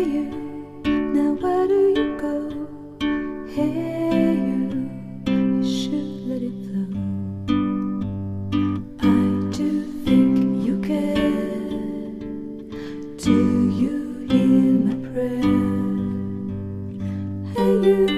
you, now where do you go? Hey you should let it flow. I do think you care. Do you hear my prayer? Hey you.